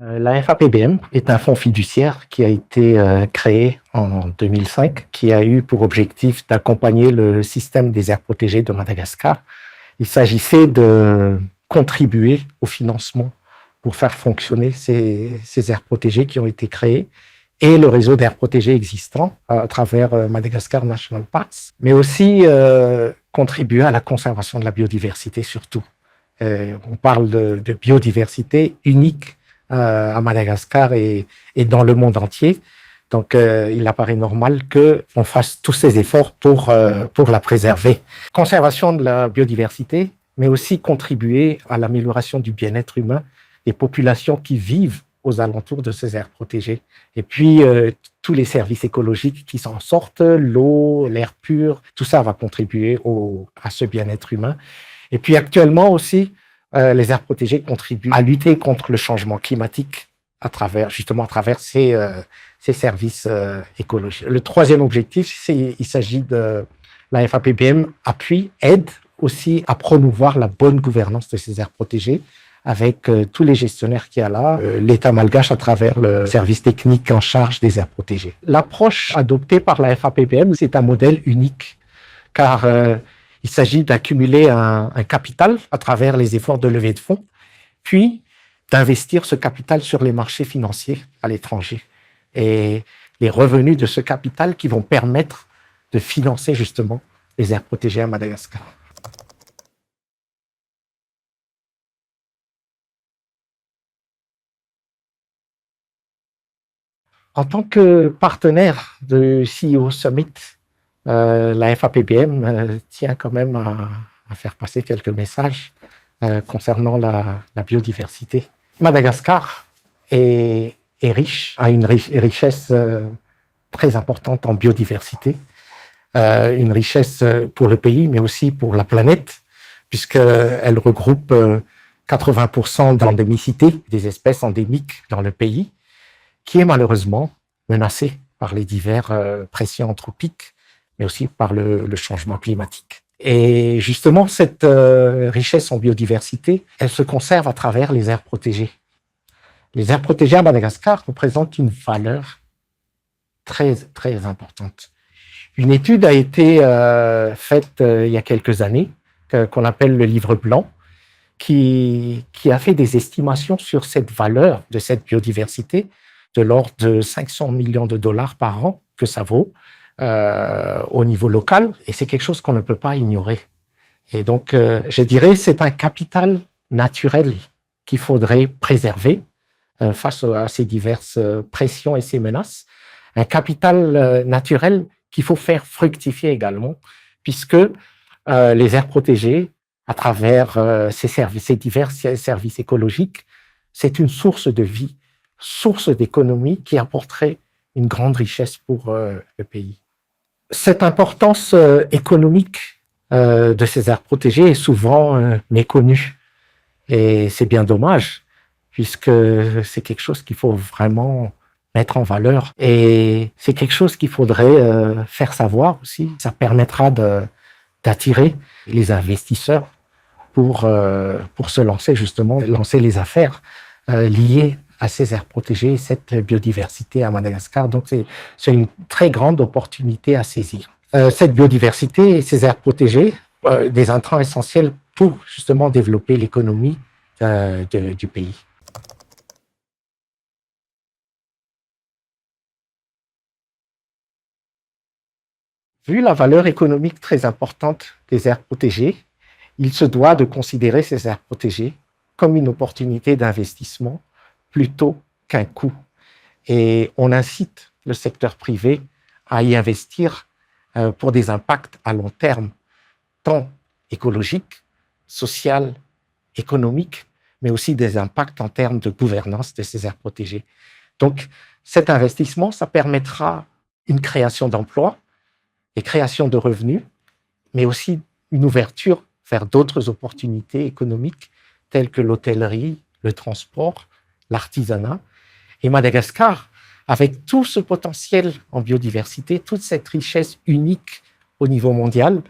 La FAPBM est un fonds fiduciaire qui a été créé en 2005, qui a eu pour objectif d'accompagner le système des aires protégées de Madagascar. Il s'agissait de contribuer au financement pour faire fonctionner ces aires protégées qui ont été créées et le réseau d'aires protégées existant à travers Madagascar National Parks, mais aussi contribuer à la conservation de la biodiversité surtout. On parle de biodiversité unique à Madagascar et dans le monde entier. Donc, il apparaît normal qu'on fasse tous ces efforts pour la préserver. Conservation de la biodiversité, mais aussi contribuer à l'amélioration du bien-être humain des populations qui vivent aux alentours de ces aires protégées. Et puis, tous les services écologiques qui s'en sortent, l'eau, l'air pur, tout ça va contribuer à ce bien-être humain. Et puis, actuellement aussi, les aires protégées contribuent à lutter contre le changement climatique à travers ces services écologiques. Le troisième objectif, il s'agit de la FAPBM aide aussi à promouvoir la bonne gouvernance de ces aires protégées avec tous les gestionnaires qu'il y a là, l'État malgache à travers le service technique en charge des aires protégées. L'approche adoptée par la FAPBM, c'est un modèle unique car il s'agit d'accumuler un capital à travers les efforts de levée de fonds, puis d'investir ce capital sur les marchés financiers à l'étranger. Et les revenus de ce capital qui vont permettre de financer justement les aires protégées à Madagascar. En tant que partenaire de CEO Summit, la FAPBM tient quand même à faire passer quelques messages concernant la biodiversité. Madagascar est riche, a une richesse très importante en biodiversité, une richesse pour le pays, mais aussi pour la planète, puisqu'elle regroupe 80% d'endémicité, des espèces endémiques dans le pays, qui est malheureusement menacée par les diverses pressions anthropiques, mais aussi par le changement climatique. Et justement, cette richesse en biodiversité, elle se conserve à travers les aires protégées. Les aires protégées à Madagascar représentent une valeur très, très importante. Une étude a été faite il y a quelques années, qu'on appelle le livre blanc, qui a fait des estimations sur cette valeur de cette biodiversité de l'ordre de 500 millions de dollars par an que ça vaut au niveau local, et c'est quelque chose qu'on ne peut pas ignorer. Et donc, je dirais, c'est un capital naturel qu'il faudrait préserver face à ces diverses pressions et ces menaces. Un capital naturel qu'il faut faire fructifier également, puisque les aires protégées, à travers ces divers services écologiques, c'est une source de vie, source d'économie qui apporterait une grande richesse pour le pays. Cette importance économique de ces aires protégées est souvent méconnue. Et c'est bien dommage, puisque c'est quelque chose qu'il faut vraiment mettre en valeur. Et c'est quelque chose qu'il faudrait faire savoir aussi. Ça permettra d'attirer les investisseurs pour se lancer justement, lancer les affaires liées à ces aires protégées et cette biodiversité à Madagascar. Donc, c'est une très grande opportunité à saisir. Cette biodiversité et ces aires protégées, des intrants essentiels pour justement développer l'économie du pays. Vu la valeur économique très importante des aires protégées, il se doit de considérer ces aires protégées comme une opportunité d'investissement plutôt qu'un coût. Et on incite le secteur privé à y investir pour des impacts à long terme, tant écologiques, sociaux, économiques, mais aussi des impacts en termes de gouvernance de ces aires protégées. Donc, cet investissement, ça permettra une création d'emplois et création de revenus, mais aussi une ouverture vers d'autres opportunités économiques telles que l'hôtellerie, le transport, l'artisanat. Et Madagascar, avec tout ce potentiel en biodiversité, toute cette richesse unique au niveau mondial,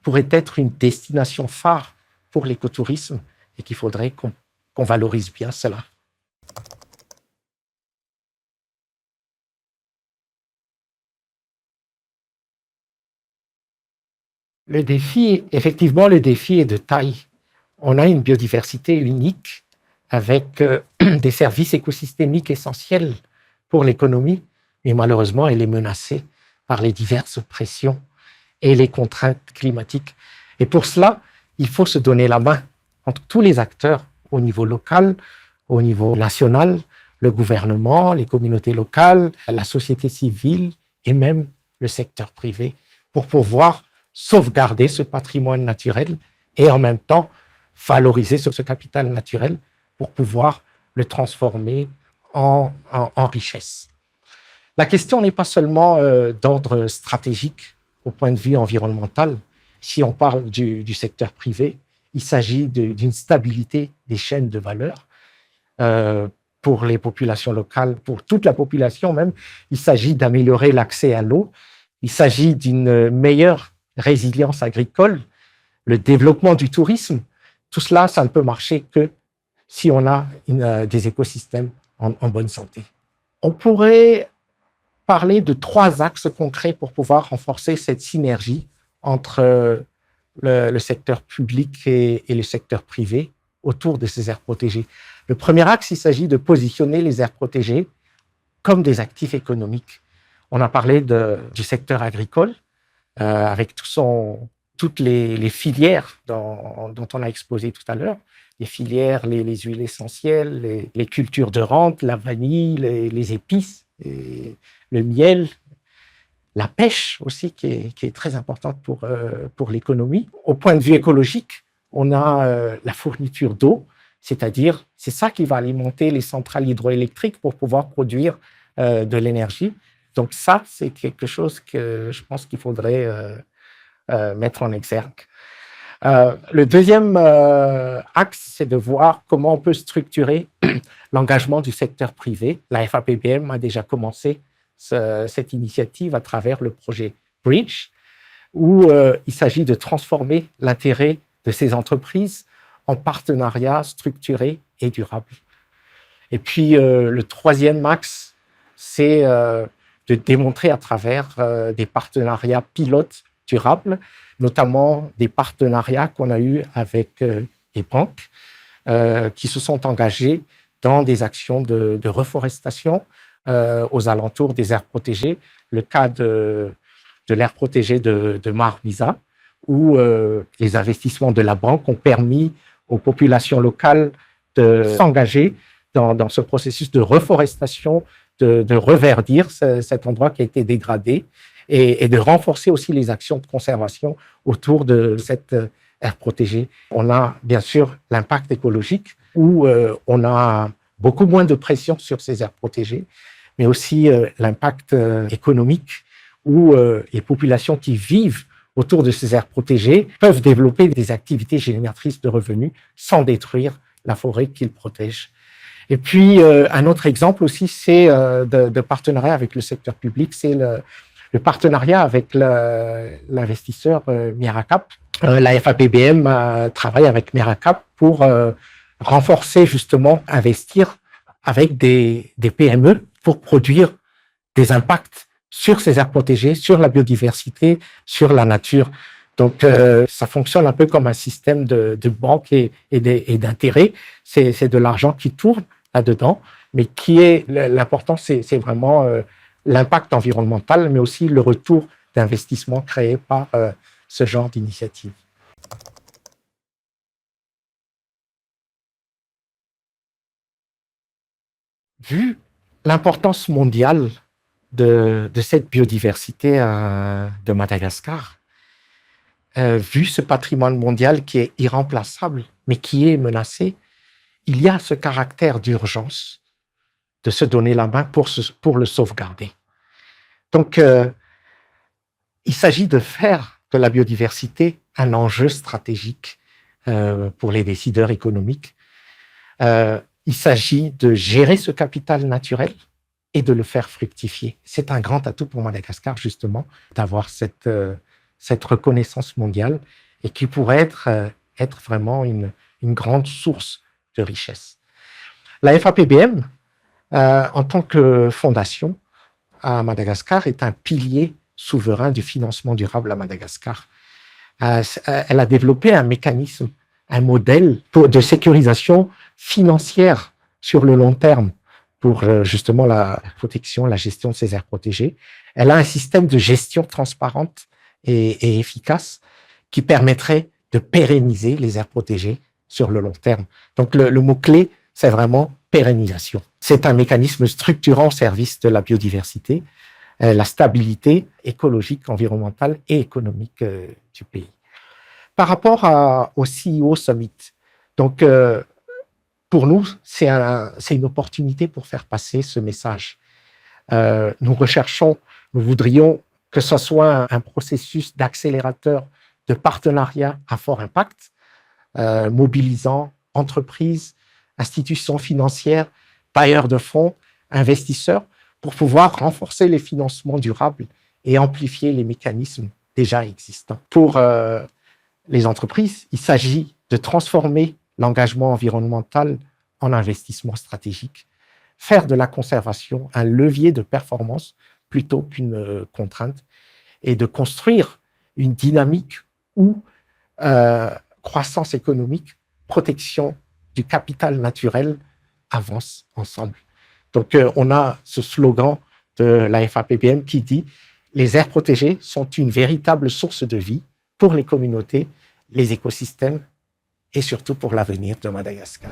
pourrait être une destination phare pour l'écotourisme et qu'il faudrait qu'on valorise bien cela. Le défi, effectivement, le défi est de taille. On a une biodiversité unique avec des services écosystémiques essentiels pour l'économie, mais malheureusement, elle est menacée par les diverses pressions et les contraintes climatiques. Et pour cela, il faut se donner la main entre tous les acteurs au niveau local, au niveau national, le gouvernement, les communautés locales, la société civile et même le secteur privé pour pouvoir sauvegarder ce patrimoine naturel et en même temps valoriser ce capital naturel pour pouvoir le transformer en richesse. La question n'est pas seulement d'ordre stratégique au point de vue environnemental. Si on parle du secteur privé, il s'agit d'une stabilité des chaînes de valeur pour les populations locales, pour toute la population même. Il s'agit d'améliorer l'accès à l'eau. Il s'agit d'une meilleure résilience agricole, le développement du tourisme. Tout cela, ça ne peut marcher que si on a des écosystèmes en bonne santé. On pourrait parler de 3 axes concrets pour pouvoir renforcer cette synergie entre le secteur public et le secteur privé autour de ces aires protégées. Le premier axe, il s'agit de positionner les aires protégées comme des actifs économiques. On a parlé du secteur agricole avec toutes les filières dont on a exposé tout à l'heure, les filières, les huiles essentielles, les cultures de rente, la vanille, les épices, le miel, la pêche aussi, qui est très importante pour l'économie. Au point de vue écologique, on a la fourniture d'eau, c'est-à-dire c'est ça qui va alimenter les centrales hydroélectriques pour pouvoir produire de l'énergie. Donc ça, c'est quelque chose que je pense qu'il faudrait mettre en exergue. Le deuxième axe, c'est de voir comment on peut structurer l'engagement du secteur privé. La FAPBM a déjà commencé cette initiative à travers le projet Bridge, où il s'agit de transformer l'intérêt de ces entreprises en partenariats structurés et durables. Et puis, le troisième axe, c'est de démontrer à travers des partenariats pilotes durables, notamment des partenariats qu'on a eus avec les banques qui se sont engagés dans des actions de reforestation aux alentours des aires protégées. Le cas de l'aire protégée de Marmisa, où les investissements de la banque ont permis aux populations locales de s'engager dans ce processus de reforestation, de reverdir cet endroit qui a été dégradé et de renforcer aussi les actions de conservation autour de cette aire protégée. On a bien sûr l'impact écologique où on a beaucoup moins de pression sur ces aires protégées, mais aussi l'impact économique où les populations qui vivent autour de ces aires protégées peuvent développer des activités génératrices de revenus sans détruire la forêt qu'ils protègent. Et puis, un autre exemple aussi, c'est de partenariat avec le secteur public, c'est le partenariat avec l'investisseur Miracap. La FAPBM travaille avec Miracap pour renforcer, justement, investir avec des PME pour produire des impacts sur ces aires protégées, sur la biodiversité, sur la nature. Donc, ça fonctionne un peu comme un système de banque et d'intérêt. C'est de l'argent qui tourne là-dedans, mais l'important, c'est vraiment l'impact environnemental, mais aussi le retour d'investissement créé par ce genre d'initiative. Vu l'importance mondiale de cette biodiversité de Madagascar, vu ce patrimoine mondial qui est irremplaçable, mais qui est menacé, il y a ce caractère d'urgence de se donner la main pour le sauvegarder. Donc, il s'agit de faire de la biodiversité un enjeu stratégique pour les décideurs économiques. Il s'agit de gérer ce capital naturel et de le faire fructifier. C'est un grand atout pour Madagascar, justement, d'avoir cette reconnaissance mondiale et qui pourrait être vraiment une grande source de richesse. La FAPBM, en tant que fondation à Madagascar, est un pilier souverain du financement durable à Madagascar. Elle a développé un mécanisme, un modèle de sécurisation financière sur le long terme pour justement la protection, la gestion de ces aires protégées. Elle a un système de gestion transparente et efficace qui permettrait de pérenniser les aires protégées sur le long terme. Donc le mot-clé, c'est vraiment pérennisation. C'est un mécanisme structurant au service de la biodiversité, la stabilité écologique, environnementale et économique du pays. Par rapport au CEO Summit, donc pour nous, c'est une opportunité pour faire passer ce message. Nous voudrions que ce soit un processus d'accélérateur de partenariat à fort impact, mobilisant entreprises, institutions financières, bailleurs de fonds, investisseurs, pour pouvoir renforcer les financements durables et amplifier les mécanismes déjà existants. Pour les entreprises, il s'agit de transformer l'engagement environnemental en investissement stratégique, faire de la conservation un levier de performance plutôt qu'une contrainte, et de construire une dynamique où croissance économique, protection du capital naturel avancent ensemble. Donc, on a ce slogan de la FAPBM qui dit « Les aires protégées sont une véritable source de vie pour les communautés, les écosystèmes et surtout pour l'avenir de Madagascar ».